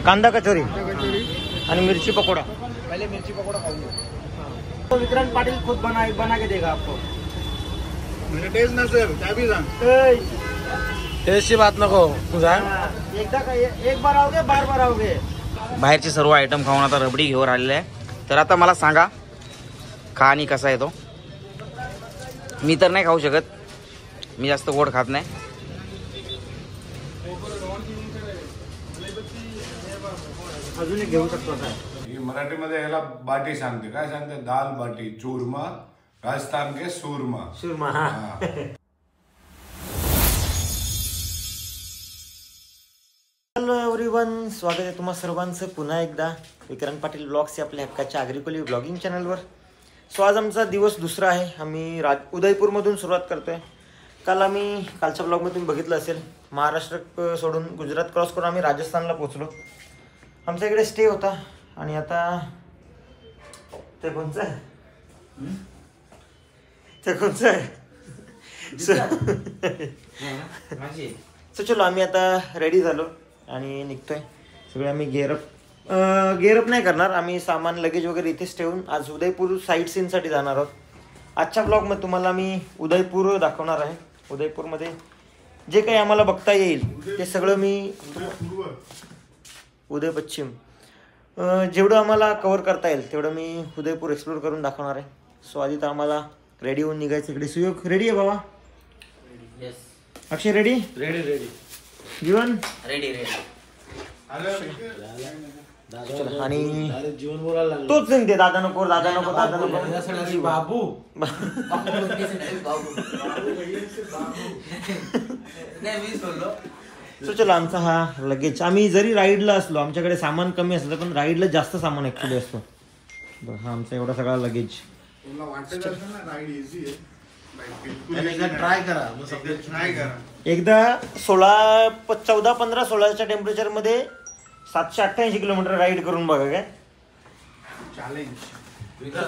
कांदा कचोरी आणि मिर्ची पकोड़ा। पहले मिर्ची पकोड़ा खाओगे तो विक्रांत पाटिल खुद बना के देगा आपको। मेरा टेस्ट ना सर, क्या भी सांग टेस्ट की बात नको तुझा। एकदा एक बार आओगे बार बार आओगे। बाहेरचे सर्व आयटम खाऊन आता रबडी घेऊन आलेले आहे। तर आता मला सांगा खा आणि कसा आहे तो। मी तर नाही खाऊ शकत, मी जास्त गोड खात नाही। अजून एक घेऊ शकतो आता। मराठीमध्ये याला बाटी सांगते, काय सांगते? दाल बाटी चूरमा, राजस्थान के सूरमा। सुरमा। हॅलो एव्हरीवन, स्वागत आहे तुम्हा सर्वांचं पुन्हा एकदा विक्रांत पाटील ब्लॉग्स या आपल्या हक्काच्या आग्रिकोली ब्लॉगिंग चॅनलवर। सो आज आमचा दिवस दुसरा आहे। आम्ही उदयपूरमधून सुरुवात करतोय। काल आम्ही कालच्या ब्लॉगमधून बघितलं असेल, महाराष्ट्र सोडून गुजरात क्रॉस करून आम्ही राजस्थानला पोहोचलो। आमच्या इकडे स्टे होता आणि आता ते कोणचं आहे, ते कोणचं आहे। सो चलो आम्ही आता रेडी झालो आणि निघतोय। सगळे आम्ही गेअरअप नाही करणार, आम्ही सामान लगेज वगैरे इथेच ठेवून आज उदयपूर साईट सीनसाठी जाणार आहोत। आजच्या ब्लॉगमध्ये तुम्हाला मी उदयपूर दाखवणार आहे। उदयपूरमध्ये जे काही आम्हाला बघता येईल ते सगळं मी उदय पश्चिम जेवढं आम्हाला कव्हर करता येईल तेवढं मी उदयपूर एक्सप्लोर करून दाखवणार आहे। सो आधी तर आम्हाला रेडी होऊन निघायचं। इकडे सुयोग रेडी आहे बाबा? अक्षय रेडी? रेडी जीवन रेडी आणि जीवन बोलायला तोच सांगते दादा नको दादा नको दादा नको बाबू नाही मी बोललो। सो चलो आमचा हा लगेज, आम्ही जरी राईडला असलो आमच्याकडे सामान कमी असलं पण राईडला जास्त सामान ऍक्च्युली असतो। हा आमचा एवढा सगळा लगेज। ट्राय करा, ट्राय करा एकदा 14-15-16च्या टेम्परेचरमध्ये 788 किलोमीटर राईड करून बघा। काय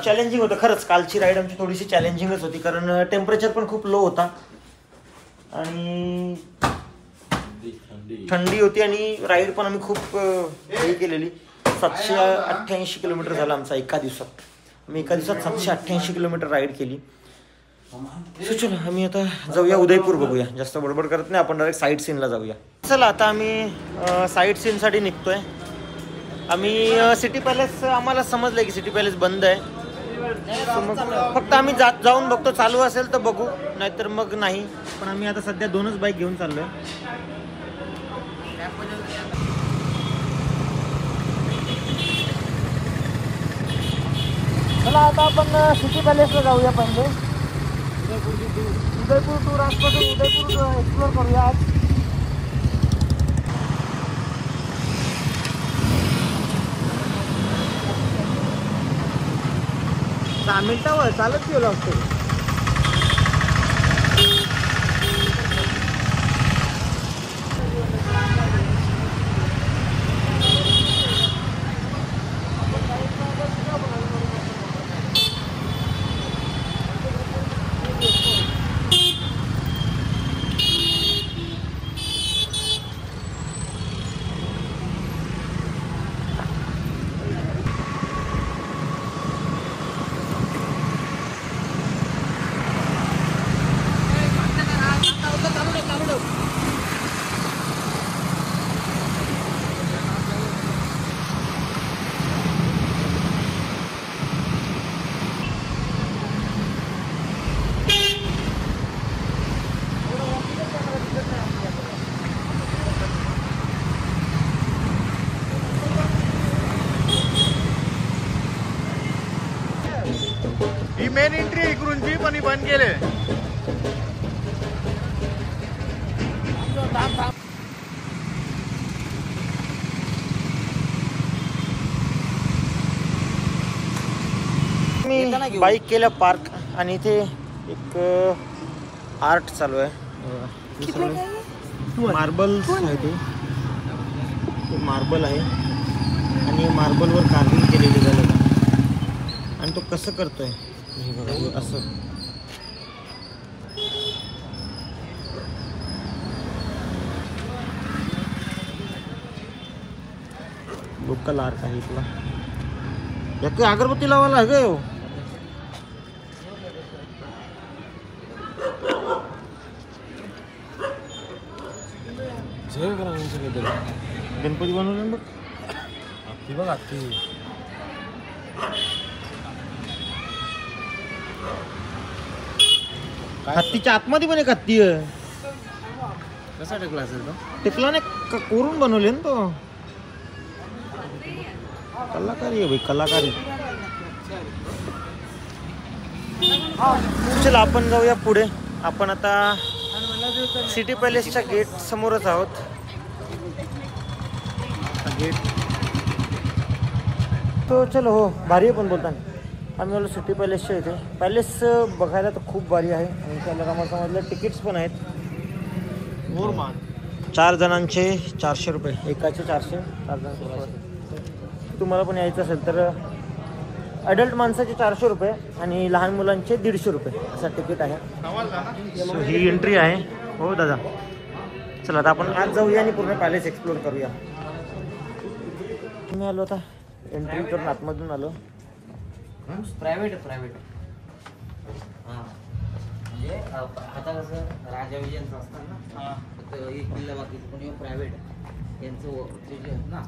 चॅलेंजिंग होतं खरंच। कालची राईड आमची थोडीशी चॅलेंजिंगच होती कारण टेम्परेचर पण खूप लो होता आणि थंडी होती आणि राईड पण आम्ही खूप हे केलेली। 788 किलोमीटर झाला आमचा एका दिवसात। आम्ही एका दिवसात 788 किलोमीटर राईड केली। सो चलो आम्ही आता जाऊया उदयपूर, बघूया। जास्त बडबड करत नाही आपण, डायरेक्ट साईट सीनला जाऊया। चला आता आम्ही साईट सीनसाठी निघतोय। आम्ही सिटी पॅलेस, आम्हाला समजलं की सिटी पॅलेस बंद आहे। सो मग फक्त आम्ही जाऊन बघतो, चालू असेल तर बघू, नाहीतर मग नाही। पण आम्ही आता सध्या 2च बाईक घेऊन चाललोय। चला आता आपण सिटी पॅलेसला जाऊया पहिले। उदयपूर टूर आजपासून उदयपूर एक्सप्लोर करूया आज। दहा मिनिटावर चालत गेलो असतो। ही मेन एंट्री इकडूनची पण ही बंद केले। मी बाईक केलं पार्क आणि इथे एक आर्ट चालू आहे। मार्बल्स आहे, ते मार्बल आहे आणि मार्बलवर कार्विंग केलेली झालं आणि तो कसं करतोय हे बघा। असं लोकल आर्क आहे इथला. या काही अगरबत्ती लावायला आहे का हो? गणपती बनवले बघ. बघ आत्ती हत्तीच्या आतमध्ये पण एक हत्ती आहे. कसा टेकला असेल तो? टिकला नाही कोरून बनवले ना तो. कलाकारी आहे भाई, कलाकारी. चला आपण जाऊया पुढे. आपण आता सिटी पॅलेसच्या गेट समोरच आहोत. गेट तो चलो हो भारी आहे पण बोलताना. आम्ही आलो सिटी पॅलेसच्या इथे. पॅलेस बघायला तर खूप भारी आहे आणि त्याला आम्हाला समजलं तिकीट्स पण आहेत. 4 जणांचे 400 रुपये, एकाचे 400, 4 जणांचे. तुम्हाला पण यायचं असेल तर अडल्ट माणसाचे 400 रुपये आणि लहान मुलांचे 150 रुपये असं तिकीट आहे. सो ही एंट्री आहे. हो दादा चला आता आपण आज जाऊया आणि पूर्ण पॅलेस एक्सप्लोर करूया. मी आलो आता एंट्री करून आतमधून आलो. प्रायव्हेट हां म्हणजे आता कसं राजा विजयांचं असतं ना, फक्त एक किल्ला बाकी कोणी प्रायव्हेट त्यांचं जे आहेत ना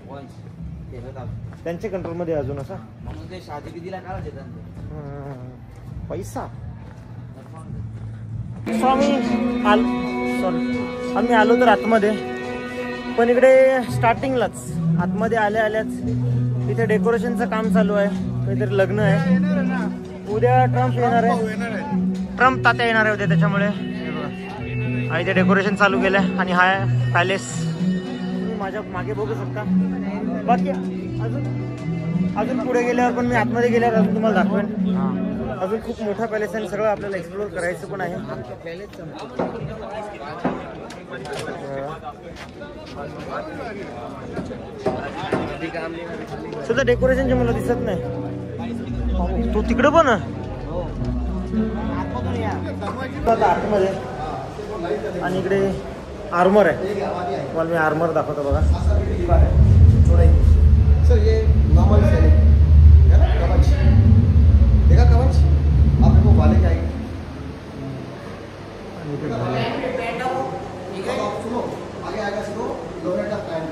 वंश ते होतात त्यांच्या कंट्रोलमध्ये अजून असा. म्हणून ते शादी बिदीला काढायचे त्यांचे पैसा. सो आम्ही आलो तर आतमध्ये, पण इकडे स्टार्टिंगलाच आतमध्ये आल्याच इथे डेकोरेशनचं काम चालू आहे. काहीतरी लग्न आहे. उद्या ट्रम्प येणार आहे. ट्रम्प तात्या येणार आहे उद्या, त्याच्यामुळे इथे डेकोरेशन चालू केलं आहे. आणि हा पॅलेस तुम्ही माझ्या मागे बघू शकता. बाकी अजून पुढे गेल्यावर पण मी आतमध्ये गेल्यावर अजून तुम्हाला दाखवेन. अजून खूप मोठा पॅलेस आहे. सगळं आपल्याला एक्सप्लोर करायचं पण आहे. सुद्धा डेकोरेशन जे मला दिसत नाही तो तिकडे पण आतमध्ये. आणि इकडे आर्मर आहे. मला मी आर्मर दाखवतो बघा. सर ये नॉर्मल सैनिक है ना, कवच देखा, कवच आप लोगों को वाले क्या है. सुनो आगे आएगा, सुनो लोहे का पैंट.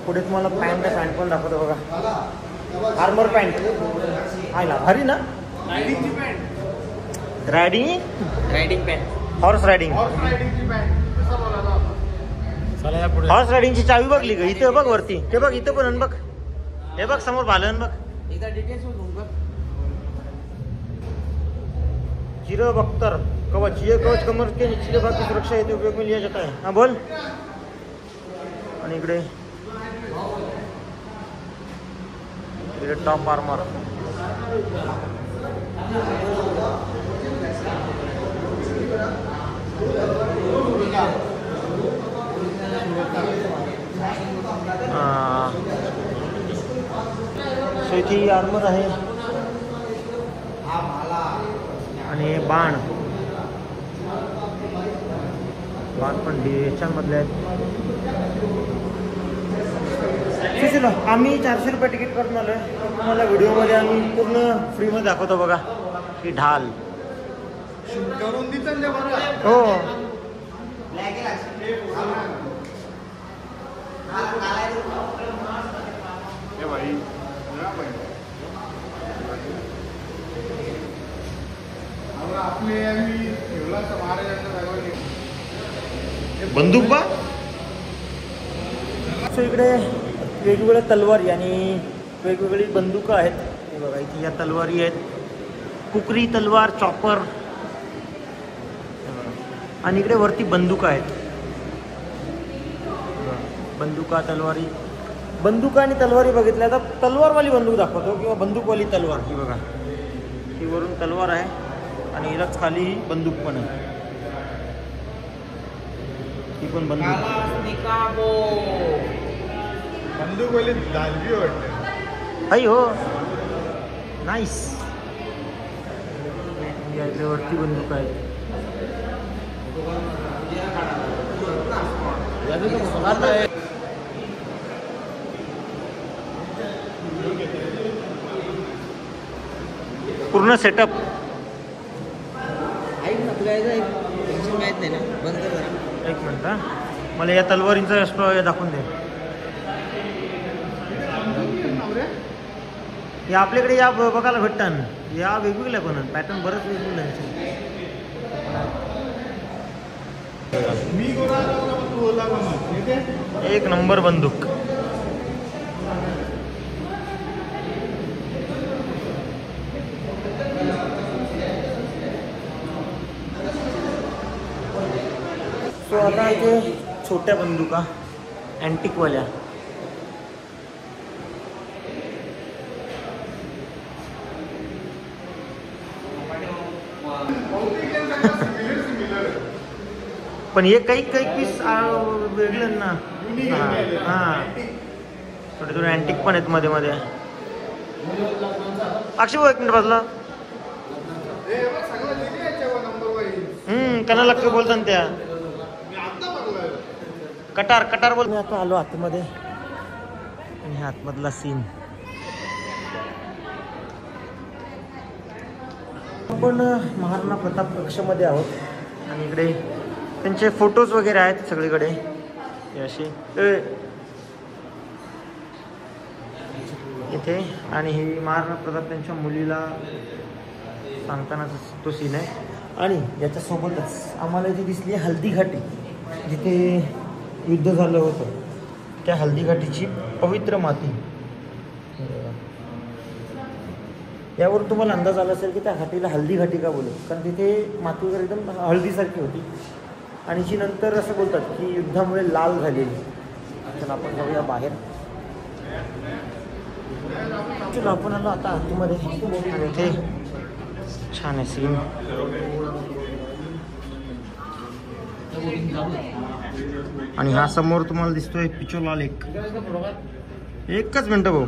पुढे तुम्हाला पॅन्ट पण दाखवतो बघा. आर्मर पॅन्ट आहे ना, भारी ना. Riding pant, horse riding. Horse रायडिंगची चावी बघली का? इथे बघ वरती, ते बघ इथं पण बघ. हे बघ समोर भालन बघ. एकदा डिटेल्स बघ. जीरो बख्तर कवच. ये कवच कमर के निचले भाग की सुरक्षा हेतु उपयोग में लिया जाता है. हाँ बोल. आणि इकडे टॉप आर्मर. सो इथे आर्मर आहे आणि बाण पण याच्यामधले आहेत. चलो आम्ही 400 रुपये तिकीट करून आलोय. तुम्हाला व्हिडिओमध्ये आम्ही पूर्ण फ्रीमध्ये दाखवतो बघा. ही ढाल हो. बंदूक बा. सो इकडे वेगवेगळ्या तलवारी आणि वेगवेगळी बंदुका आहेत. हे बघा इथे या तलवारी आहेत. कुकरी तलवार, चॉपर. आणि इकडे वरती बंदुका आहेत. बंदुका, तलवारी. बंदुका आणि तलवारी बघितल्या तर तलवारवाली बंदूक दाखवतो किंवा बंदूकवाली तलवार. ही बघा, ही वरून तलवार आहे आणि हिला खाली बंदूक पण आहे. ही पण बंदूक. बंदूकवाली दालवी वाटते. हाय हो, नाईस. इथे वरती बंदूक आहे. पूर्ण सेटअप. ऐक ना तुला यायचं टेन्शन माहीत नाही ना बंद कर जरा. एक मिनिट हा. मला या तलवारींचा स्टॉ दाखवून दे. या आपल्याकडे या बघायला भेटतात. या वेगवेगळ्या पण पॅटर्न बरंच वेगवेगळं आहे. एक नंबर बंदूक. सो आता इथे छोट्या बंदुका अँटिकवाल्या. पण हे काही काही पीस वेगळं ना. हां थोडे थोडे अँटिक पण आहेत मध्ये मध्ये. अक्षय भाऊ एक मिनिट बसला. त्यांना लक्ष बोलतात त्या कटार कटार बोल. मी आता आलो आतमध्ये आणि हा आतमधला सीन. आपण महाराणा प्रताप कक्षामध्ये आहोत आणि इकडे त्यांचे फोटोज वगैरे आहेत सगळीकडे. हे असे इथे आणि हे महाराणा प्रताप त्यांच्या मुलीला सांगताना तो सीन आहे. आणि याच्यासोबतच आम्हाला इथे दिसली हल्दी घाटी, जिथे युद्ध झालं होतं त्या हल्दी घाटीची पवित्र माती. यावरून तुम्हाला अंदाज आला असेल की त्या घाटीला हल्दी घाटी का बोलत, कारण तिथे माती वगैरे एकदम हळदीसारखी होती आणि जी नंतर असं बोलतात की युद्धामुळे लाल झालेली. चला आपण जाऊया बाहेर. चला आपण आलो आता आतमध्ये आणि इथे छान आहे सीन. आणि हा समोर तुम्हाला दिसतोय पिचोला लेक. एकच मिनटं भाऊ.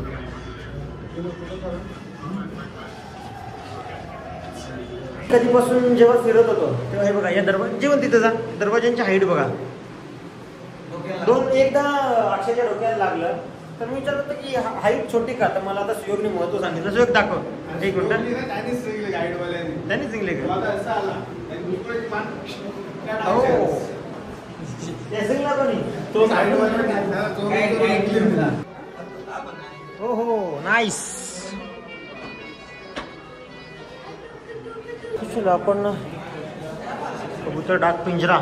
कधीपासून जेव्हा फिरत होतो तेव्हा हे बघा या दरवाजा जेवण तिथं जा. दरवाजांची हाईट बघा. एकदा अक्षयच्या डोक्याला लागलं तर मी विचारलं होतं की हाईट छोटी का. तर मला आता सुयोगने महत्व सांगितलं. सुयोग दाखव. एक मिनिट. त्यांनी जिंकले का. हो हो नाईस. चलो आपण कबूतर डाक पिंजरा.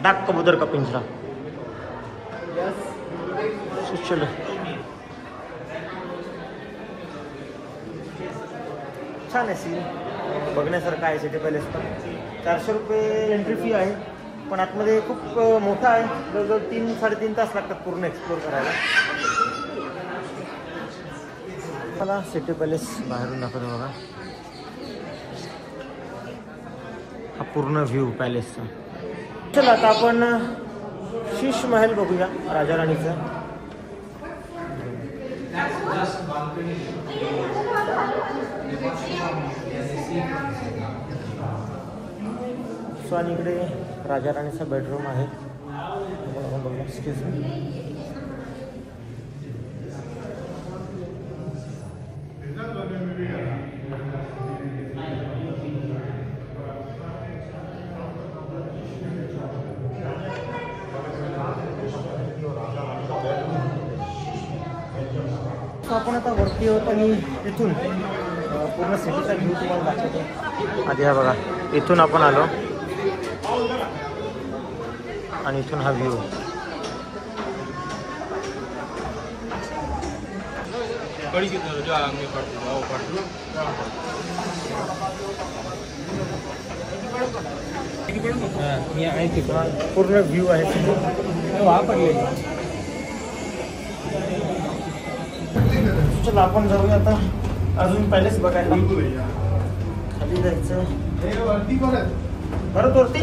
डाक कबूतर का पिंजरा. चलो छान आहे सीन. बघण्यासारखं आहे सिटी पॅलेस. पण 400 रुपये एंट्री फी आहे. पण आतमध्ये खूप मोठा आहे. जवळजवळ 3-3.5 तास लागतात पूर्ण एक्सप्लोर करायला. मला सिटी पॅलेस बाहेरून दाखवतो बघा. हा पूर्ण व्ह्यू पॅलेसचा. चला आता आपण शीश महल बघूया राजा राणीचा. सो आणि इकडे राजा राणीचा बेडरूम आहे. Excuse me. आपण आता वरती होत आणि इथून पूर्ण सिटीचा व्ह्यू तुम्हाला दाखवतो. आधी हा बघा इथून आपण आलो आणि इथून हा व्ह्यू. पूर्ण व्ह्यू आहे. चला आपण जाऊया आता अजून पॅलेस बघायला. खाली जायचं परत वरती.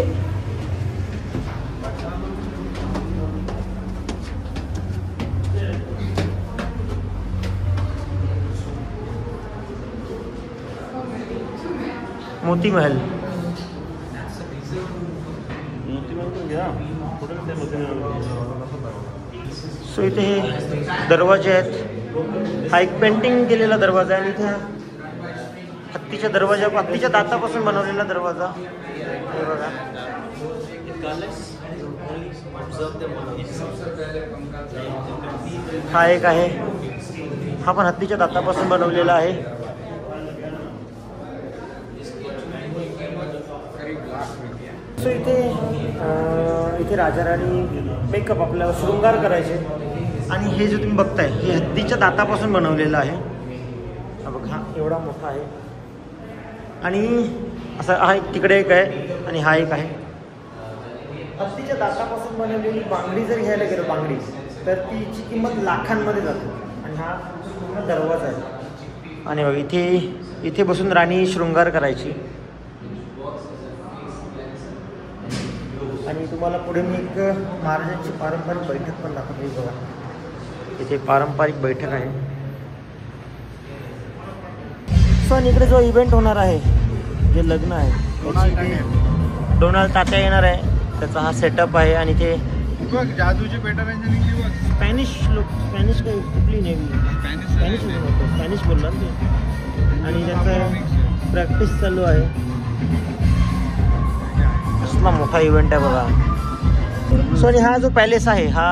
मोती महल. सो इथे हे दरवाजे आहेत. हा एक पेंटिंग केलेला दरवाजा आहे आणि इथे हत्तीच्या दरवाजा, हत्तीच्या दातापासून बनवलेला दरवाजा हे बघा. हा एक आहे, हा पण हत्तीच्या दातापासून बनवलेला आहे. सो इथे राजा राणी मेकअप आपल्याला शृंगार करायचे. आणि हे जे तुम्ही बघताय हे हत्तीच्या दातापासून बनवलेलं आहे. हा बघ, हा एवढा मोठा आहे. आणि असा हा तिकडे एक आहे आणि हा एक आहे. हत्तीच्या दातापासून बनवलेली बांगडी जर घ्यायला गेलो बांगडी, तर तिची किंमत लाखांमध्ये जाते. आणि हा पूर्ण दरवाजा आहे. आणि बघ इथे बसून राणी शृंगार करायची. आणि तुम्हाला पुढे मी एक महाराजांची पारंपरिक बैठक पण दाखवते बघा. इथे पारंपरिक बैठक आहे. सो आणि इकडे जो इव्हेंट होणार आहे, जे लग्न आहे, डोनाल्ड तात्या येणार आहे, त्याचा हा सेटअप आहे. आणि ते जादूची पेटर स्पॅनिश काही कुठली नेवी स्पॅनिश बोलला ना ते. आणि त्याचं प्रॅक्टिस चालू आहे. कसला मोठा इव्हेंट आहे बघा. सो आणि हा जो पॅलेस आहे हा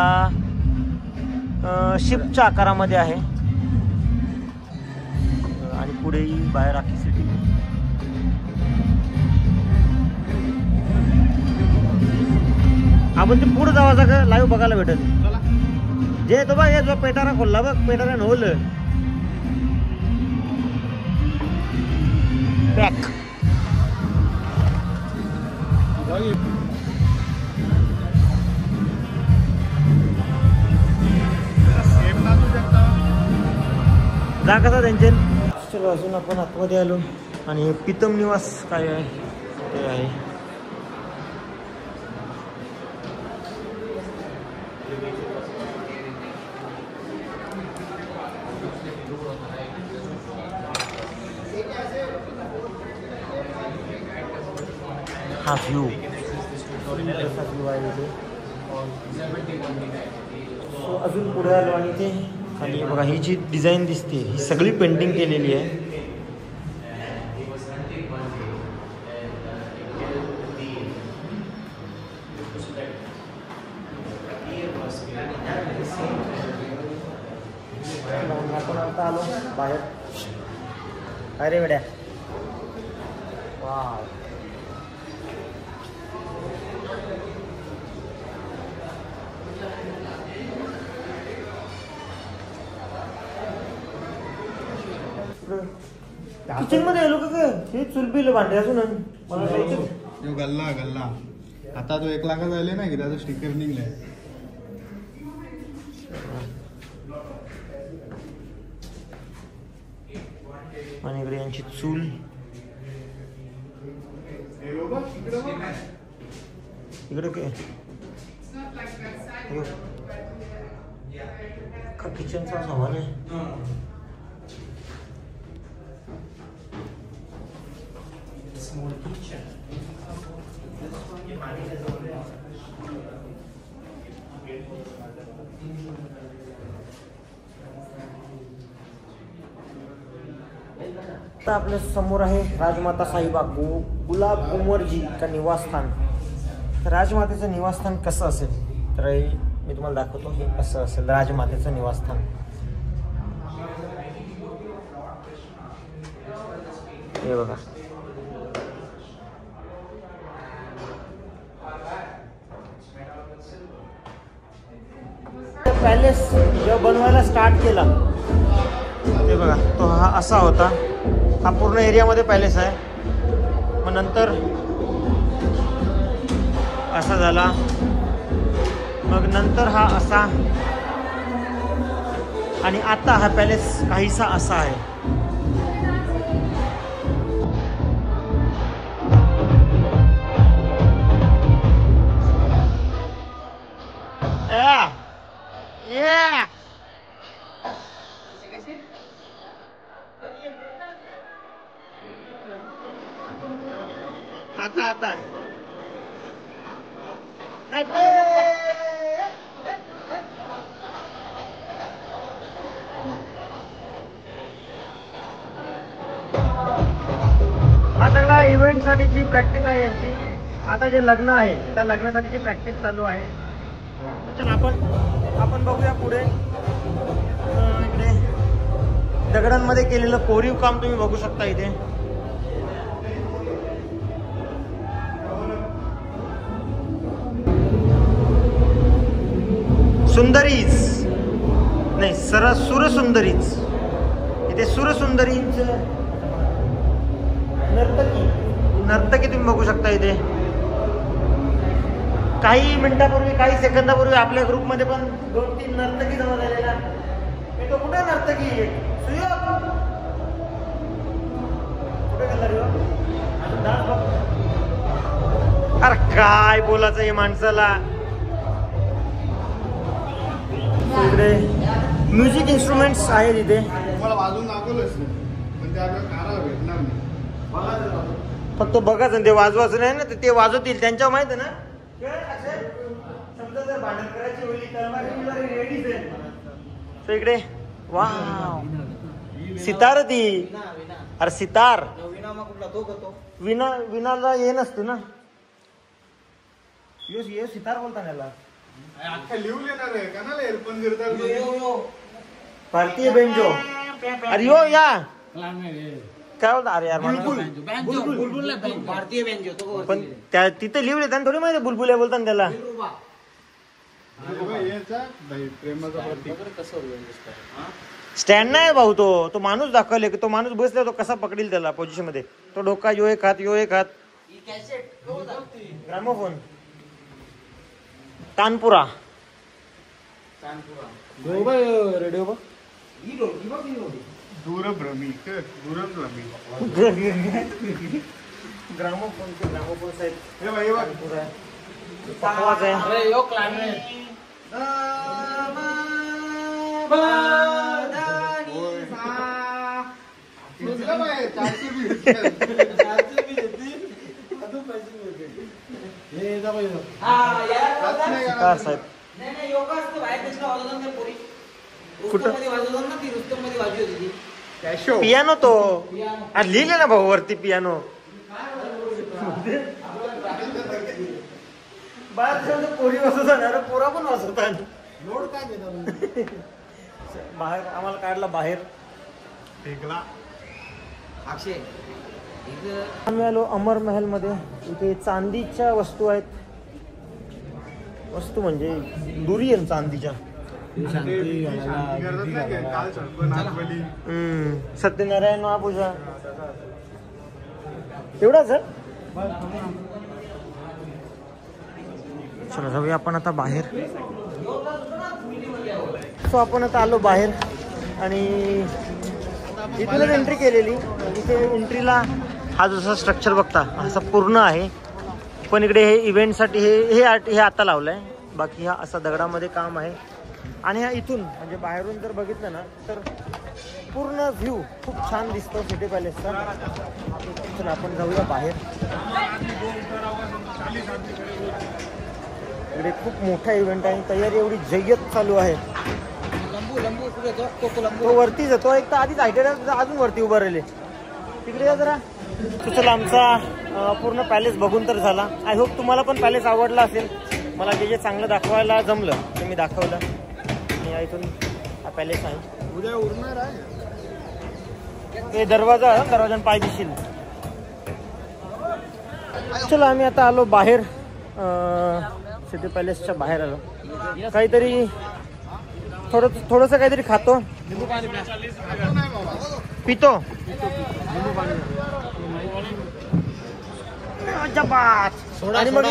शिपच्या आकारामध्ये आहे. आणि पुढेही बाहेर आखी सिटी. आपण ते पुढे जावाचा का लाईव्ह बघायला भेटेल. जे तो बघ जो पेटारा खोलला बघ, पेटारा नवल पॅक. जा कसा त्यांचे. चलो अजून आपण आतमध्ये आलो. आणि हे प्रीतम निवास काय आहे ते आहे. हा व्ह्यू आहे इथे. सो अजून पुढे आलो आणि ते खाली बघा ही जी डिझाईन दिसते ही सगळी पेंटिंग केलेली आहे. आपण आता आलो बाहेर. अरे बेड्या वा. किचन मध्ये आलो का हे चुलबिल भांडे असून मला गल्ला आता तो 1 लाखाचा आले ना की त्याचं स्टिकर निघलाय. आणि इकडे यांची चूल. इकडे काय का किचनचा सामान आहे. आता आपल्या समोर आहे राजमाता साहिबा गुलाब कुंवरजी का निवासस्थान. तर राजमातेचं निवासस्थान कसं असेल तर मी तुम्हाला दाखवतो. हे कसं असेल राजमातेचं निवासस्थान. हे बघा पॅलेस जेव्हा बनवायला स्टार्ट केला ते बघा तो हा असा होता. हा पूर्ण एरियामध्ये पॅलेस आहे. मग नंतर असा झाला. मग नंतर हा असा. आणि आता हा पॅलेस काहीसा असा आहे. आता इव्हेंटसाठी जी प्रॅक्टिस आहे यांची, आता जे लग्न आहे त्या लग्नासाठीची प्रॅक्टिस चालू आहे. चला आपण बघूया पुढे. इकडे दगडांमध्ये केलेलं कोरीव काम तुम्ही बघू शकता इथे. सुंदरीच नाही, सुरसुंदरीच. इथे सुरसुंदरीच नर्तकी तुम्ही बघू शकता इथे. काही मिनिटापूर्वी, काही सेकंदापूर्वी आपल्या ग्रुपमध्ये पण 2-3 नर्तकी जमा झालेल्या. तो कुठे नर्तकी कुठे गेला रे? अरे काय बोलायचं हे माणसाला. इकडे म्युझिक इन्स्ट्रुमेंट्स आहेत इथे. मला वाजून दाखवलंच पण त्या भेटणार नाही. फक्त बघाच ते वाजवायचं नाही ना, ते वाजवतील. त्यांच्यावर माहित आहे ना, समजा जर भांडण करायची होईल तर रेडीच आहे. तर इकडे वा सितार ती. अरे सितार विनाला हे नसतं ना. यो सितार बोलता त्याला. अख्खा लिहून येणार आहे का ना एअरफोन गिरतात. भारतीय बेंजो. अरे यो या काय बोलता. अरे यार भारतीय बेंजो तो पण त्या तिथे लिहले त्यांना थोडी माहिती बुलबुल्या बोलतात त्याला. स्टँड नाही भाऊ, तो माणूस दाखवले की तो माणूस बसला, तो कसा पकडील त्याला पोझिशन मध्ये. तो डोका यो एक हात ग्रामोफोन. तानपुरा रेडिओ बघ. दूरभ्रमी ग्रामोफोन साहेब हे भाई बघ. पकवाच आहे. अरे यो क्लायमेट कार साहेब कुठं पियानो तो. अरे लिहिले ना भाऊ वरती पियानो. बाहेर पोरी वाजवतात, पोरा पण वाजवतात. लोड काय देतात बाहेर आम्हाला काढला बाहेर. फेकला. अक्षय आम्ही आलो अमर महल मध्ये. इथे चांदीच्या वस्तू आहेत. वस्तू म्हणजे दुर्यन चांदीच्या. सत्यनारायण महापूजा एवढाच आहे. चला जाऊया आपण आता बाहेर. सो आपण आता आलो बाहेर आणि इथूनच एंट्री केलेली. इथे एंट्रीला हा जसा स्ट्रक्चर बघता असा पूर्ण आहे, पण इकडे हे इव्हेंटसाठी हे आता लावलंय. बाकी हा असा दगडामध्ये काम आहे. आणि हा इथून म्हणजे बाहेरून जर बघितलं ना तर पूर्ण व्ह्यू खूप छान दिसतो सिटी पॅलेसचा. चला आपण जाऊया बाहेर. इकडे खूप मोठा इव्हेंट आहे. तयारी एवढी जय्यत चालू आहे. तो वरती जातो एक तर आधीच हायटेड अजून वरती उभं राहिले. तिकडे जा जरा. चला आमचा पूर्ण पॅलेस बघून तर झाला. आय होप तुम्हाला पण पॅलेस आवडला असेल. मला जे चांगलं दाखवायला जमलं ते मी दाखवलं. आणि इथून हा पॅलेस आहे. उद्या उरणार आहे. हे दरवाजा पाय दिसशील. चला आम्ही आता आलो बाहेर. सिटी पॅलेसच्या बाहेर आलो. काहीतरी थोडंसं काहीतरी खातो पितो. आणि मग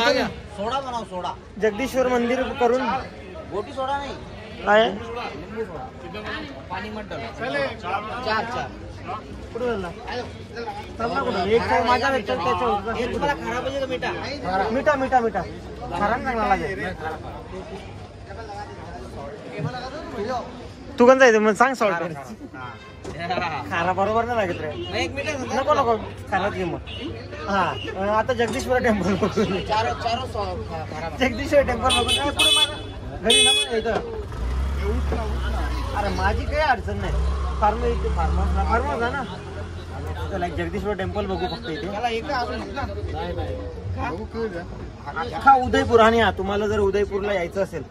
सोडा बनाव सोडा. जगदीश्वर मंदिर करून गोटी सोडा नाही काय पाणी मट चार कुठे झाला कुठं. एक काय माझ्या त्याच्यावर तुम्हाला खराब पाहिजे का मिठा मिठा मिठा खराब चांगला लागेल. तू कोण जायचं मग सांग. सॉल्ट खारा बरोबर नाही लागत रे. एक मिनिट नको नको खाराच घे मग. हा आता जगदीश्वर टेम्पल बघून. जगदीश्वर टेम्पल बघून पुढे माझ्या घरी ना मग इथं. अरे माझी काही अडचण नाही. फार्मर आहे ना. चला एक जगदीश्वर टेम्पल बघू फक्त इथे. बघू खेळू द्या. हा उदयपूर. आणि हा तुम्हाला जर उदयपूरला यायचं असेल,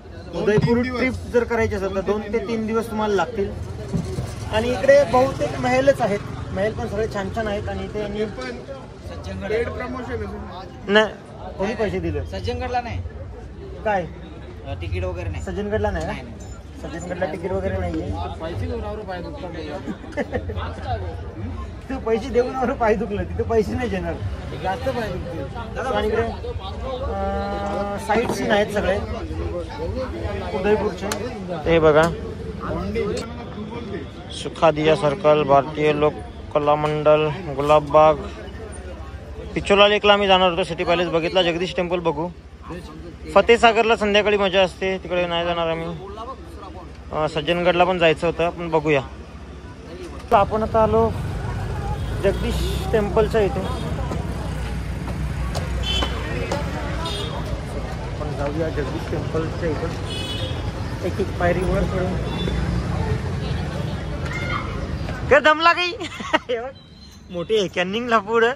उदयपूर ट्रिप जर करायची असेल तर 2 ते 3 दिवस तुम्हाला लागतील. आणि इकडे बहुतेक महलच आहेत. महल पण सगळे छान छान आहेत. आणि इथे सज्जनगड नाही कोणी पैसे दिले सज्जनगडला नाही काय तिकीट वगैरे नाही. सज्जनगडला नाही नाही, ना? नाही. सज्जनगडला तिकीट वगैरे नाहीये. तू पैसे देऊन वर पाय दुखलं, तिथे पैसे नाही देणार, जास्त पाय दुखतील. आणि इकडे साईट सीन आहेत सगळे उदयपूरचे. हे बघा सुखादिया सर्कल, भारतीय लोक कला मंडल, गुलाबबाग, पिचोला लेकला आम्ही जाणार होतो. सिटी पॅलेस बघितला, जगदीश टेम्पल बघू. फतेसागरला संध्याकाळी मजा असते, तिकडे नाही जाणार आम्ही. सज्जनगडला पण जायचं होतं, आपण बघूया. आपण आता आलो जगदीश टेम्पलच्या इथे. आपण जाऊया जगदीश टेम्पलच्या इथे. एक एक पायरी वर करून काय दमला काही मोठी आहे कॅनिंगला पुढं.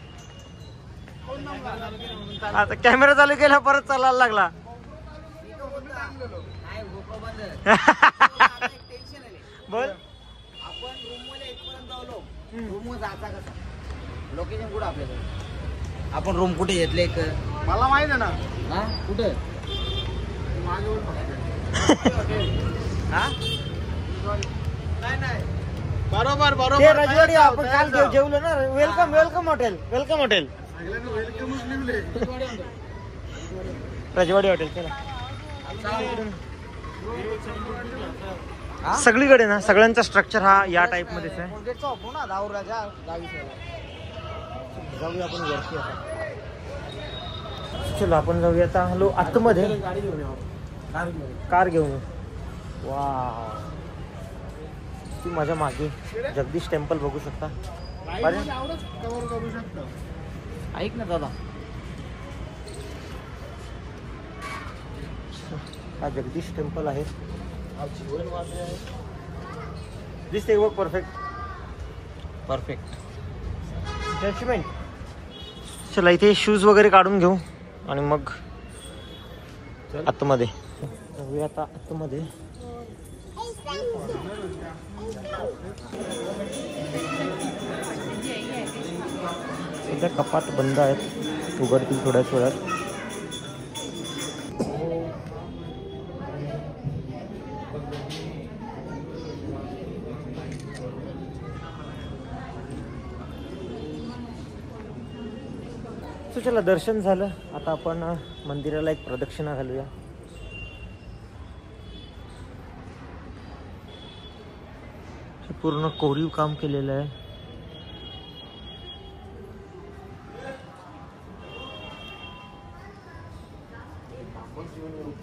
आता कॅमेरा चालू केला परत चालायला लागला. बोल आपण रूम मध्ये इथपर्यंत आलो, रूम वर जायचा कसा, लोकेशन कुठं आपल्याकडे, आपण रूम कुठे घेतले एक मला माहित आहे ना. हा कुठं हा नाही बरोबर ते बरोबर. राजवाडी आपण काल जेवलो ना. Welcome welcome hotel, welcome hotel, Rajwadi hotel. चला सगळीकडे ना सगळ्यांचा स्ट्रक्चर हा या टाइप मध्येच आहे. जाऊया आपण वरती आता. चलो आपण जाऊया आता. हॅलो आतमध्ये कार घेऊन येऊ. वा ती माझ्या मागे जगदीश टेम्पल बघू शकता. कव्हर करू शकतो. ऐक ना दादा, हा जगदीश टेम्पल आहे. दिसते बघ परफेक्ट परफेक्ट जजमेंट. चला इथे शूज वगैरे काढून घेऊ आणि मग आतमध्ये जाऊया. आता आतमध्ये सध्या कपाट बंद आहेत, उघडतील थोड्याच वेळात. so, चला दर्शन झालं. आता आपण मंदिराला एक प्रदक्षिणा घालूया. हे पूर्ण कोरीव काम केलेलं आहे.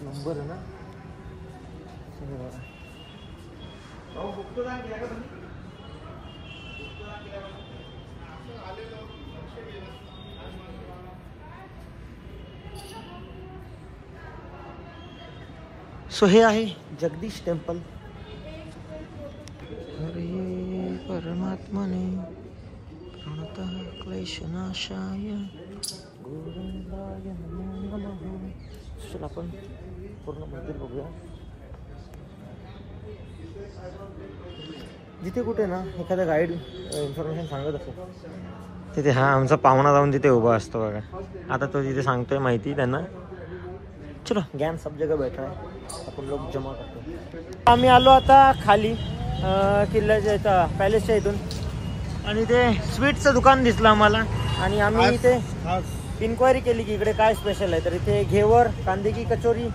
नंबर आहे ना. सो हे आहे जगदीश टेम्पल. हरे परमात्मने प्रणतः क्लेशनाशाय गोविंदाय नमो नमः. चला आपण पूर्ण मंदिर बघूया. जिथे कुठे ना एखादा गाईड इन्फॉर्मेशन सांगत असतो तिथे हा आमचा पाहुणा जाऊन तिथे उभा असतो बघा. आता तो तिथे सांगतोय माहिती त्यांना. चलो ज्ञान सब जगह बैठा है, आपण लोक जमा करतो. आम्ही आलो आता खाली किल्ल्याच्या इथं पॅलेसच्या इथून. आणि ते स्वीटचं दुकान दिसलं आम्हाला. आणि आम्ही इथे इन्क्वायरी केली की इकडे काय स्पेशल आहे. तर इथे घेवर, कांदे की कचोरी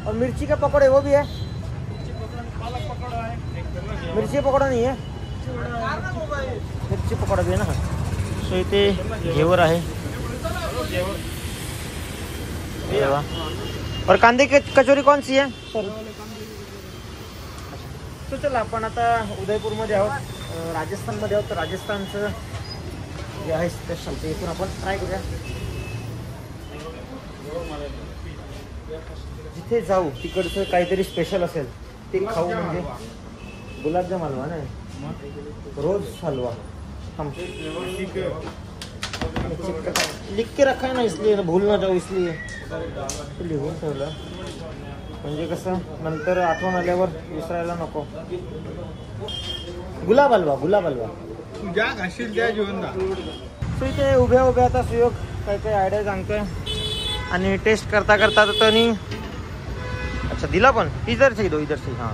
और मिर्ची का पकौड़े वो भी है. मिर्ची पकौड़ा नहीं है, मिर्ची पकौड़ा भी है ना. सो इथे घेवर आहे. और कांदे की कचोरी कौन सी है सर. तो चला आपण आता उदयपूरमध्ये आहोत, राजस्थानमध्ये आहोत. तर राजस्थानचं जे आहे स्पेशल ते इथून आपण ट्राय करूया. जिथे जाऊ तिकडचं काहीतरी स्पेशल असेल ते खाऊ. म्हणजे गुलाबजाम हलवा नाही, रोज हलवा हम लिख के रखा है ना, इसलिए भूल ना जाऊ, इसलिए लिहून ठेवलं म्हणजे कसं नंतर आठवण आल्यावर विसरायला नको. गुलाब हलवा, गुलाब हलवा ज्या घाशील त्या जीवन दा. सो इथे उभ्या उभ्या आता सुयोग काही काही आयडिया सांगतोय आणि टेस्ट करता करता तर त्यांनी अच्छा दिला पण इधर से दो, इधर से. हां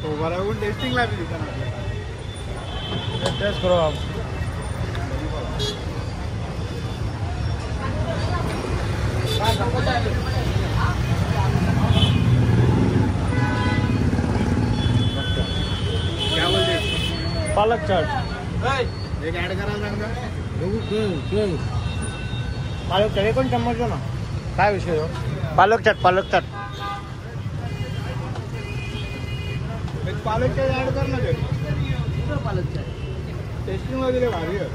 तो बराबर टेस्टिंग ला भी देता ना. टेस्ट करो आप. क्या बोलते पालक चाट. एक ऍड करायला सांगता. पालक चाट एक पण चम्मच दो ना. काय विषय हो? पालक चाट, पालक चाट. एक पालक चाट ऍड कर ना ते. पालक चाट टेस्टिंग वगैरे भारी आहे.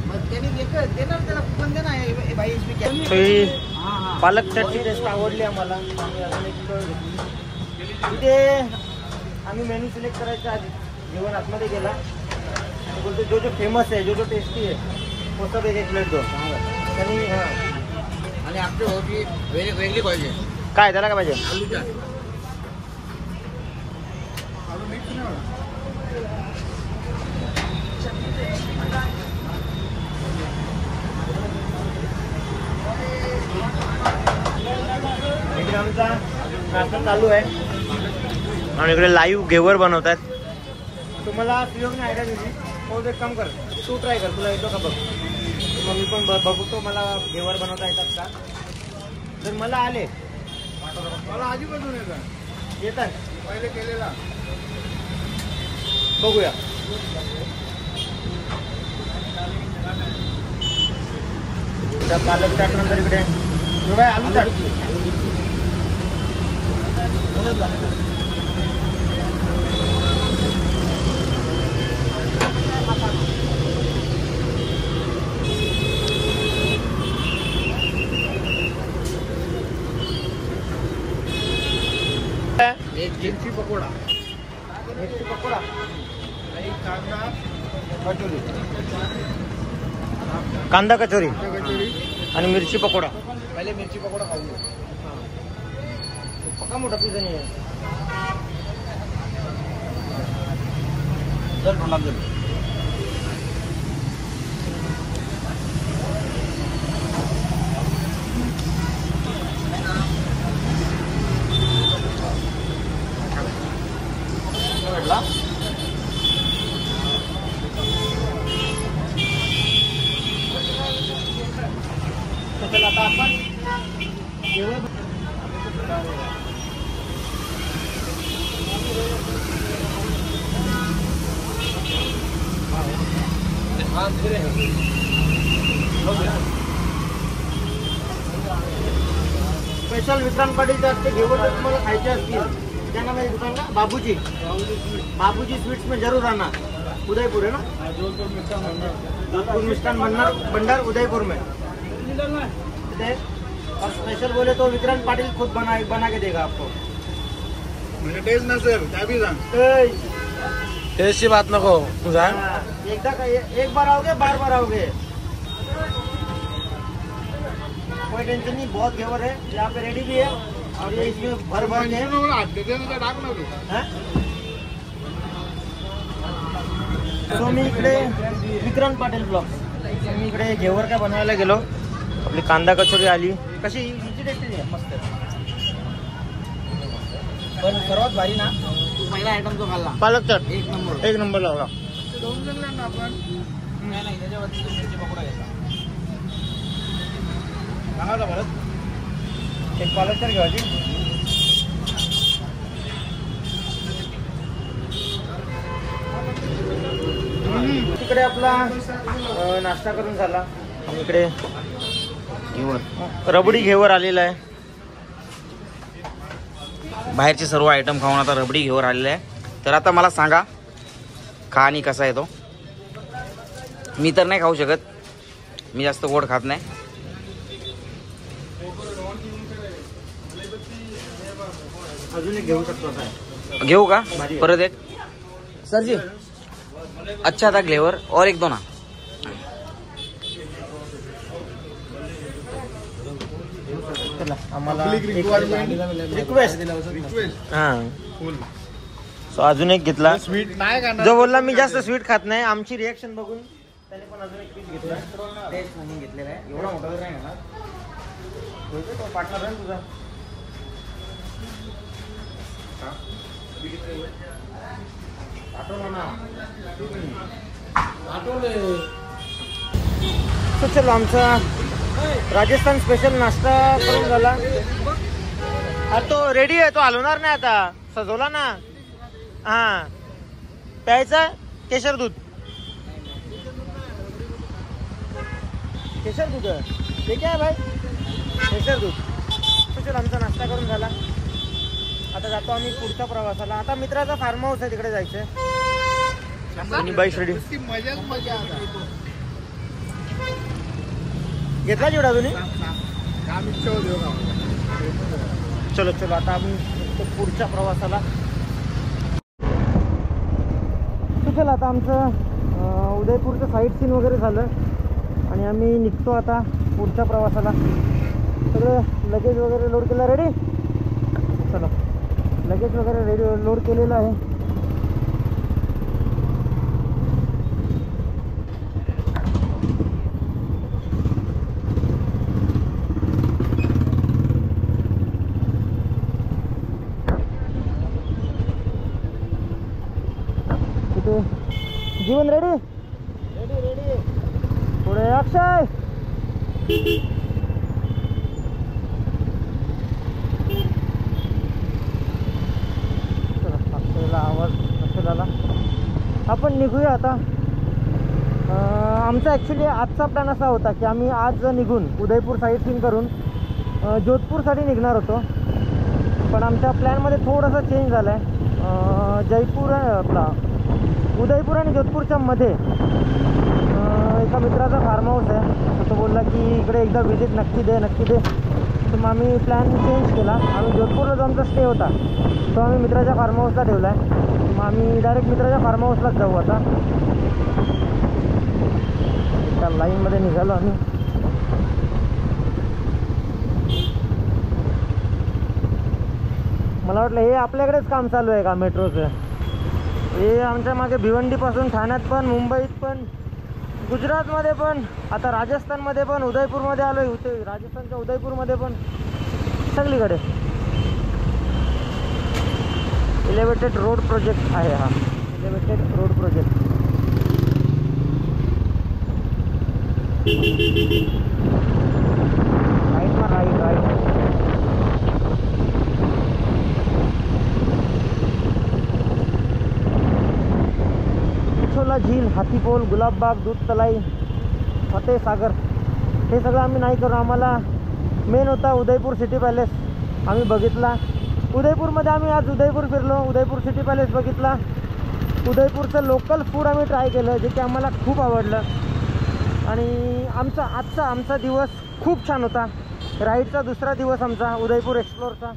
मग त्यांनी देणार त्याला कुपन दे ना. ए भाई इसमें क्या. तो ही हां हां पालक चाटची टेस्ट आवडली आम्हाला. आम्ही अजून एक इथे आम्ही मेनू सिलेक्ट करायच्या आधी जेवण आतमध्ये गेला आणि बोलतो जो जो फेमस आहे, जो जो टेस्टी आहे वो सब एक एक प्लेट दो. त्यांनी हां आणि आपली होती वेगळी पाहिजे. काय त्याला काय पाहिजे? आलू चाट. अजून मिक्स नाही होणार. इकडे आमचा नाश्ता चालू आहे आणि इकडे लाईव्ह घेवर बनवतात. तुम्हाला सुयोगने आयडिया दिली, हो एक काम कर, तू ट्राय कर, तुला येतो का बघ. मग मी पण बघतो मला घेवर बनवता येतात का. जर मला आले मला आधीपासून येतात. येतात पहिले केलेला. बघूया. त्या पालक चाट नंतर इकडे काय आलू चाट. एक मिरची पकोडा. मिरची पकोडा, एक कांदा कचोरी, कांदा कचोरी कचोरी. आणि मिरची पकोडा. पहिले मिरची पकोडा खाऊन घेऊ. पक्का मोठा पिझ्झा नाही आहे. चल तोंडात घाल. भेटला तर आता आपण जेवण स्पेशल विक्रांत पाटीलचे असते घेऊन जर तुम्हाला खायचे असतील क्या नाम है दुकान का? बाबूजी. बाबूजी स्वीट्स में जरूर आना. उदयपुर है ना? जोधपुर मिष्ठान भंडार उदयपुर में. और स्पेशल बोले तो विक्रांत पाटिल खुद बना के देगा आपको. म्हणजे टेस्ट नसेल त्या बी सांग. टेस्टची बात नको तू सांग. एकदा एक बार आओगे बार आओगे. कोई टेंशन नहीं, बहुत घेवर है यहाँ पे, रेडी भी है और ये इसमें भर भर के टाक ना. सो मी इकडे विक्रांत पाटील ब्लॉग्स, मी इकडे घेवर काय बनवायला गेलो. आपली कांदा कचोरी आली. कशी हिची टेस्टी आहे? मस्त आहे. पण सर्वात भारी ना पहिला आयटम जो खाल्ला पालक चाट एक नंबर. लावला. दोन जण ना आपण नाही त्याच्यावरती तो मिरची पकोडा घेतला. सांगा परत एक पालक चाट घेवायची. तिकडे आपला नाश्ता करून झाला आणि इकडे घेवर रबडी घेवर आलेला आहे. बाहेरचे सर्व आयटम खाऊन आता रबडी घेऊन आलेले आहे. तर आता मला सांगा खा आणि कसा आहे तो. मी तर नाही खाऊ शकत, मी जास्त गोड खात नाही. अजून एक घेऊ शकतो आता. घेऊ का परत एक? सर जी अच्छा था ग्लेवर और एक दो ना. चला आम्हाला रिक्वेस्ट हां सो अजून एक घेतला. जो बोलला मी जास्त स्वीट खात नाही, आमची रिएक्शन बघून त्याने पण अजून एक पीस घेतला. टेस्ट म्हणून घेतलेला आहे. एवढा मोठा तर नाही ना तो पार्टनर आहे तुझा. तो चलो आमचा राजस्थान स्पेशल नाश्ता करून झाला. अरे तो रेडी आहे, तो हलवणार नाही आता, सजवला ना. हा प्यायचा केशर दूध. केशर दूध ते काय भाई, केशर दूध. तो चलो आमचा नाश्ता करून झाला. आता जातो आम्ही पुढच्या प्रवासाला. आता मित्राचा फार्म हाऊस आहे, तिकडे जायचंय. बाईक रेडी घेतला जेवढा तुम्ही. चलो चलो आता आम्ही पुढच्या प्रवासाला. चला आता आमचं उदयपूरचं साईट सीन वगैरे झालं आणि आम्ही निघतो आता पुढच्या प्रवासाला. सगळं लगेज वगैरे लोड केलं. रेडी. चलो लगेज वगैरे रेडी लोड केलेलं आहे. जीवन रेडी रेडी रेडी. पुढे अक्षय. अक्षयला आवाज नसेल आला. आपण निघूया आता. आमचा ॲक्च्युली आजचा प्लॅन असा होता की आम्ही आज निघून उदयपूर साईट सीन करून जोधपूरसाठी निघणार होतो. पण आमच्या प्लॅनमध्ये थोडासा चेंज झाला आहे. जयपूर आपला उदयपूर आणि जोधपूरच्या मध्ये एका मित्राचा फार्म हाऊस आहे. तर तो बोलला की इकडे एकदा व्हिजिट नक्की दे नक्की दे. तर मग आम्ही प्लॅन चेंज केला. आम्ही जोधपूरला जो आमचा स्टे होता तो आम्ही मित्राच्या फार्म हाऊसला ठेवला आहे. मग आम्ही डायरेक्ट मित्राच्या फार्म हाऊसलाच जाऊ आता. त्या लाईनमध्ये निघालो आम्ही. मला वाटलं हे आपल्याकडेच काम चालू आहे का मेट्रोचं. हे आमच्या मागे भिवंडीपासून ठाण्यात पण, मुंबईत पण, गुजरातमध्ये पण, आता राजस्थानमध्ये पण, उदयपूरमध्ये आलो आहे. राजस्थानच्या उदयपूरमध्ये पण, सगळीकडे एलिव्हेटेड रोड प्रोजेक्ट आहे हा. Elevated road project. राईट ना राईट राईट. झील, हातीपोल, गुलाबबाग, दूध तलाई, फतेह सागर हे सगळं आम्ही नाही करू. आम्हाला मेन होता उदयपूर सिटी पॅलेस. आम्ही बघितला उदयपूरमध्ये. आम्ही आज उदयपूर फिरलो, उदयपूर सिटी पॅलेस बघितला. उदयपूरचं लोकल फूड आम्ही ट्राय केलं, जे की आम्हाला खूप आवडलं. आणि आमचा दिवस खूप छान होता. राईडचा दुसरा दिवस आमचा उदयपूर एक्सप्लोरचा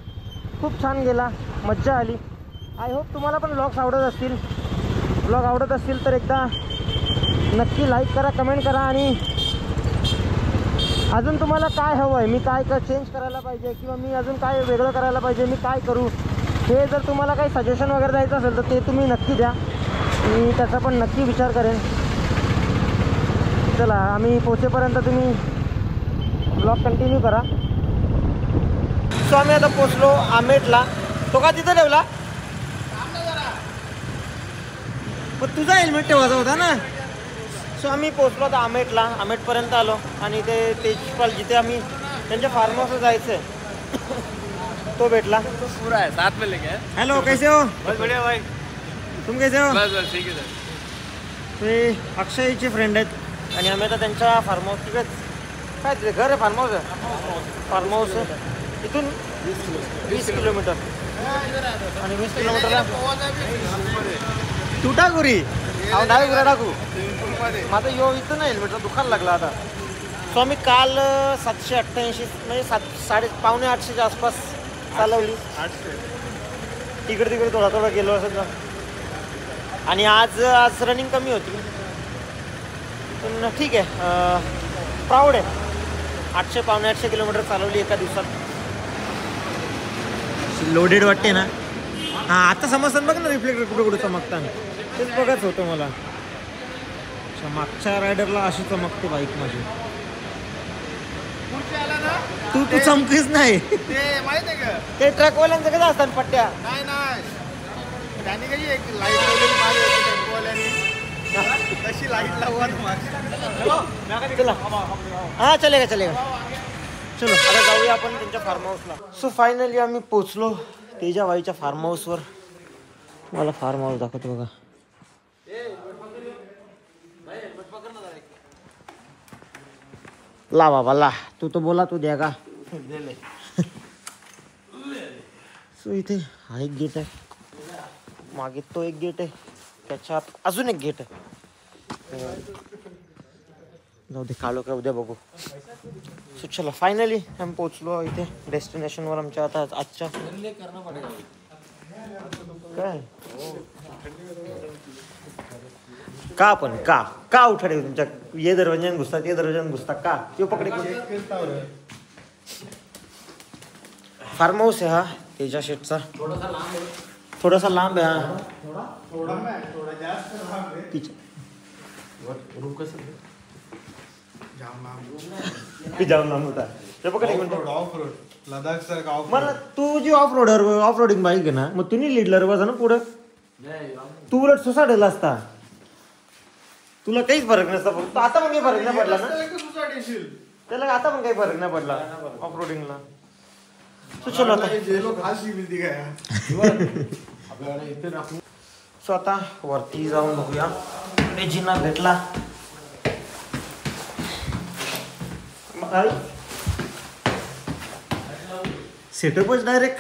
खूप छान गेला, मज्जा आली. आय होप तुम्हाला पण व्लॉग्स आवडत असतील. ब्लॉग आवडत असतील तर एकदा नक्की लाईक करा, कमेंट करा. आणि अजून तुम्हाला काय हवं आहे, मी काय चेंज करायला पाहिजे किंवा मी अजून काय वेगळं करायला पाहिजे, मी काय करू, हे जर तुम्हाला काही सजेशन वगैरे द्यायचं असेल तर ते तुम्ही नक्की द्या. मी त्याचा पण नक्की विचार करेन. चला आम्ही पोचेपर्यंत तुम्ही ब्लॉग कंटिन्यू करा. सो आम्ही आता पोचलो आमेटला. तो का तिथं ठेवला? पण तुझा हेल्मेट ठेवायचा होता ना. सो आम्ही पोचलो आता आमेटला. आमेटपर्यंत आलो आणि ते तेजपाल जिथे आम्ही त्यांच्या फार्म हाऊसला जायचं आहे तो भेटला. पूरा है साथ में लेके. हेलो कैसे हो? बस बढ़िया भाई. तुम कैसे हो? बस बस ठीक है सर. ते अक्षयचे फ्रेंड आहेत आणि आम्ही आता त्यांच्या फार्म हाऊस तिकडेच. काय तिथे घर आहे? फार्म हाऊस आहे. फार्म हाऊस आहे इथून 20 किलोमीटर. आणि 20 किलोमीटरला तू टाकुरी नाही गुरा टाकू. माझं यो इथं नाही हेल्मेटला दुखायला लागला आता. सो आम्ही काल 788 म्हणजे पावणे 800च्या आसपास चालवली. इकडे तिकडे थोडा गेलो असं. आणि आज रनिंग कमी होती पण ठीक आहे, प्राऊड आहे. 800 पावणे 800 किलोमीटर चालवली एका दिवसात. लोडेड वाटते ना. हां आता समजतात बघ ना रिफ्लेक्टर कुठं कुठं चमकतात, तेच बघाच होतं मला. मागच्या रायडरला अशी चमकते बाईक माझी. तू चमकीच नाही. ते माहित आहे का? ते ट्रकवाल्यांचं कसं असतात पट्ट्या. नाही त्याने काही एक लाईट लावलेली मागे होती टेम्पोवाल्याने, तशी लाईट लावून चला हां चलेगा चलो आता जाऊया आपण त्यांच्या फार्म हाऊसला. सो फायनली आम्ही पोचलो तेजाबाईच्या फार्म हाऊसवर. मला फार्म हाऊस दाखवतो बघा. ला बाबा ला, तू तो बोला तू द्या का. सो इथे हा एक गेट आहे, मागे तो एक गेट आहे, त्याच्यात अजून एक गेट आहे. जाऊ दे काळो का उद्या बघू. सो चला फायनली आम्ही पोचलो इथे डेस्टिनेशनवर आमच्या. आता आजच्या काय का पण का उठाडे तुमच्या ये दरवाजान घुसतात ये दरवाजान घुसतात का. तो पकडे फार्म हाऊस आहे हा तेजा शेटचा. थोडासा लांब आहे हा. जाम लांब होता. लडाख सारखा मला तू जी ऑफ रोडिंग बाईक आहे ना, मग तुम्ही लीडलर बसा ना पुढं. तू उलट सुसाडेला असता, तुला काहीच फरक नसता. फक्त आता पण काही फरक नाही पडला ना त्याला. आता पण काही फरक नाही पडला ऑफ रोडिंगला. चलो सो आता वरती जाऊन बघूया. जिना भेटला सेटअपच डायरेक्ट.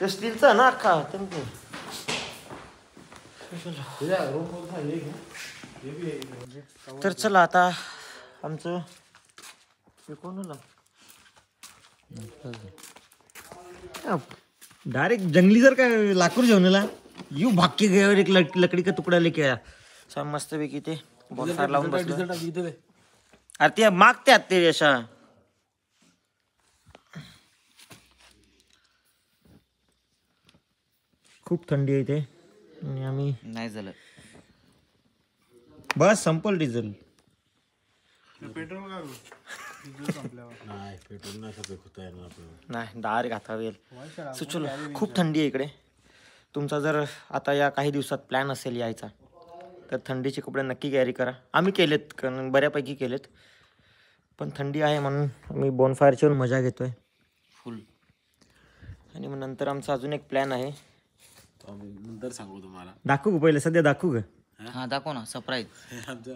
स्टीलचा ना अख्खा. तर चला आता आमचं कोणाला डायरेक्ट जंगली जर काय लाकूड घेऊन आला यू भाग के गया एक लकड़ी का तुकडा लेके आया. मस्त पैकी ते बॉनफायर लावून बसलो. अरे ते मागत्यात ते अशा. खूप थंडी आहे इथे आणि आम्ही नाही झालं. बस संपल डिझेल. नाही डायरेक्ट हातावर येईल. सुचलो खूप थंडी आहे इकडे. तुमचा जर आता या काही दिवसात प्लॅन असेल यायचा तर थंडीचे कपडे नक्की कॅरी करा. आम्ही केलेत कारण बऱ्यापैकी केलेत, पण थंडी आहे म्हणून आम्ही बॉनफायरची मजा घेतोय फुल. आणि मग नंतर आमचा अजून एक प्लॅन आहे, नंतर सांगू तुम्हाला. दाखवू का पहिले सध्या दाखवू का. हा दाखव ना सरप्राईज. आमचा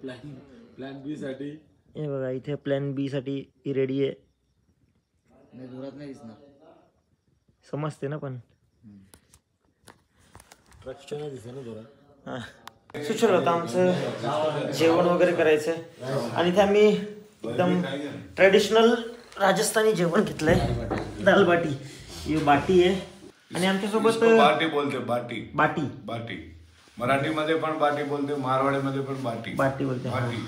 प्लॅन बी साठी हे बघा इथे प्लॅन बी साठी रेडी आहे. जोरात नाही दिसणार, समजते ना पण. सुचलं होतं आमचं जेवण वगैरे करायचं आणि ते आम्ही एकदम ट्रेडिशनल राजस्थानी जेवण घेतलंय. दाल बाटी, ही बाटी आहे आणि आमच्यासोबत बाटी बोलते. बाटी बाटी बाटी मराठीमध्ये पण बाटी बोलते, मारवाडीमध्ये पण बाटी बाटी बोलते. बाटी.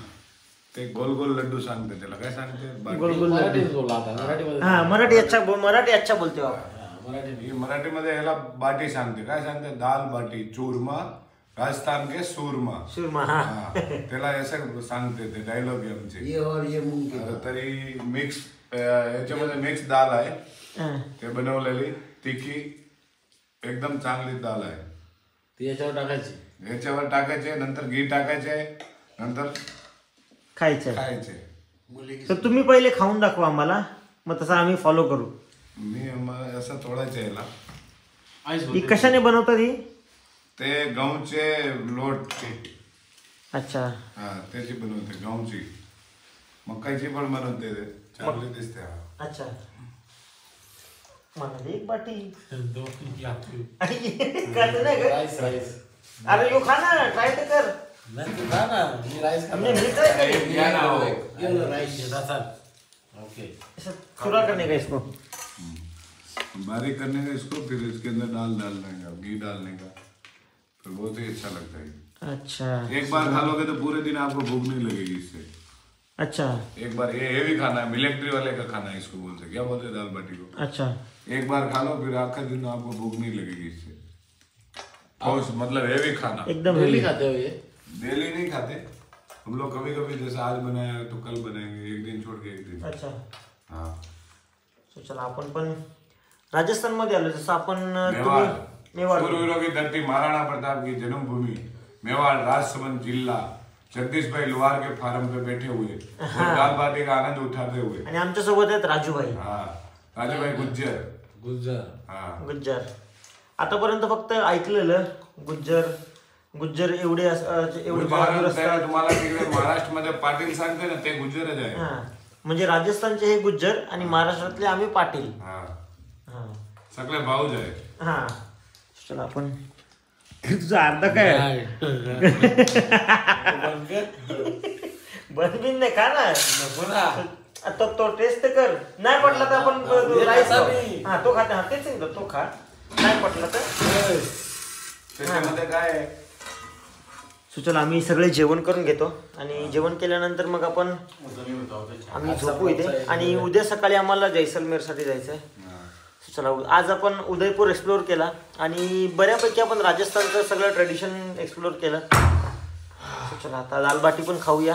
ते गोल गोल लड्डू सांगते त्याला. काय सांगते? गोल गोल लड्डू. हा मराठी अच्छा बोलते बाबा. मराठीमध्ये ह्याला बाटी सांगते. काय सांगते? दाल बाटी चूरमा, राजस्थान के सूरमा. हा. त्याला असं सांगते. ते डायलॉग आहे आमचे. तरी मिक्स याच्यामध्ये मिक्स दाल आहे ते बनवलेली तिखी एकदम चांगली दाल आहे. ती याच्यावर टाकायचे नंतर घी टाकायचे नंतर खायचं. खायचे. तर तुम्ही पहिले खाऊन दाखवा आम्हाला, मग तसं आम्ही फॉलो करू. मी असं तोडायचं याला. ही कशाने बनवतात ही? ते गहूचे लोट पीठ. अच्छा हा त्याची बनवते गहूची. मकाईची पण बनवते ते चांगली दिसते. अच्छा मला एक बाटी. अरे यो खा ना, ट्राय तर कर. हमने मिल ट्राय करी. इसके ऐसा चूरा करने का इसको। बारीक करने का इसको, फिर इसके अंदर दाल डालने का, घी डालने का, फिर बहुत ही अच्छा लगता है। अच्छा एक बार खा लोगे तो पूरे दिन आपको भूख नहीं लगेगी इससे। अच्छा एक बार ये हेवी खाना है, मिलिट्री वाले का खाना है इसको बोलते, क्या बोलते हैं दाल बाटी को। अच्छा एक बार खा लो फिर आखिर दिन आपको भूख नहीं लगेगी इससे। और मतलब हेवी खाना एकदम डेली हेवी। खाते हो ये? डेली नहीं खाते हम लोग, कभी कभी जैसे आज बनाया तो कल बनाएंगे, एक दिन छोड़ के एक दिन। अच्छा हाँ So, चला आपण पण राजस्थान मध्ये आलो, जसं आपण मेवाड़, मेवाड़ शूरवीरों की धरती, महाराणा प्रताप की जन्मभूमी मेवाड़, राजसमंद जिला, जगदीश भाई लोहार के फार्म पे बैठे हुए और दाल बाटी का आनंद उठाते हुए। आणि आमच्या सोबत आहेत राजूभाई हाँ राजूभाई गुज्जर। गुज्जर हाँ गुज्जर। आतापर्यंत फक्त ऐकलेलं गुज्जर एवढे एवढे बहादूर गुज्जर असतात। तुम्हाला तिकडे महाराष्ट्रामध्ये पाटील सांगते ना, ते गुज्जरच आहे। हा म्हणजे राजस्थानचे हे गुज्जर आणि महाराष्ट्रातले आम्ही पाटील। हा हा सगळे भाऊज आहे। हा चला आपण तुझा अर्धा काय बनबिन नाही का ना, आता तो टेस्ट कर, नाही पटला तर आपण राईस हा तो खाते, हा तेच सांगतो तो खा, नाही पटला तर त्याच्यामध्ये काय आहे? सो चला आम्ही सगळे जेवण करून घेतो आणि जेवण केल्यानंतर मग आपण आम्ही झोपू इथे आणि उद्या सकाळी आम्हाला जैसलमेरसाठी जायचं आहे। सो चला आज आपण उदयपूर एक्सप्लोअर केला आणि बऱ्यापैकी आपण राजस्थानचं सगळं ट्रेडिशन एक्सप्लोअर केलं। सो चला आता दाल बाटी पण खाऊया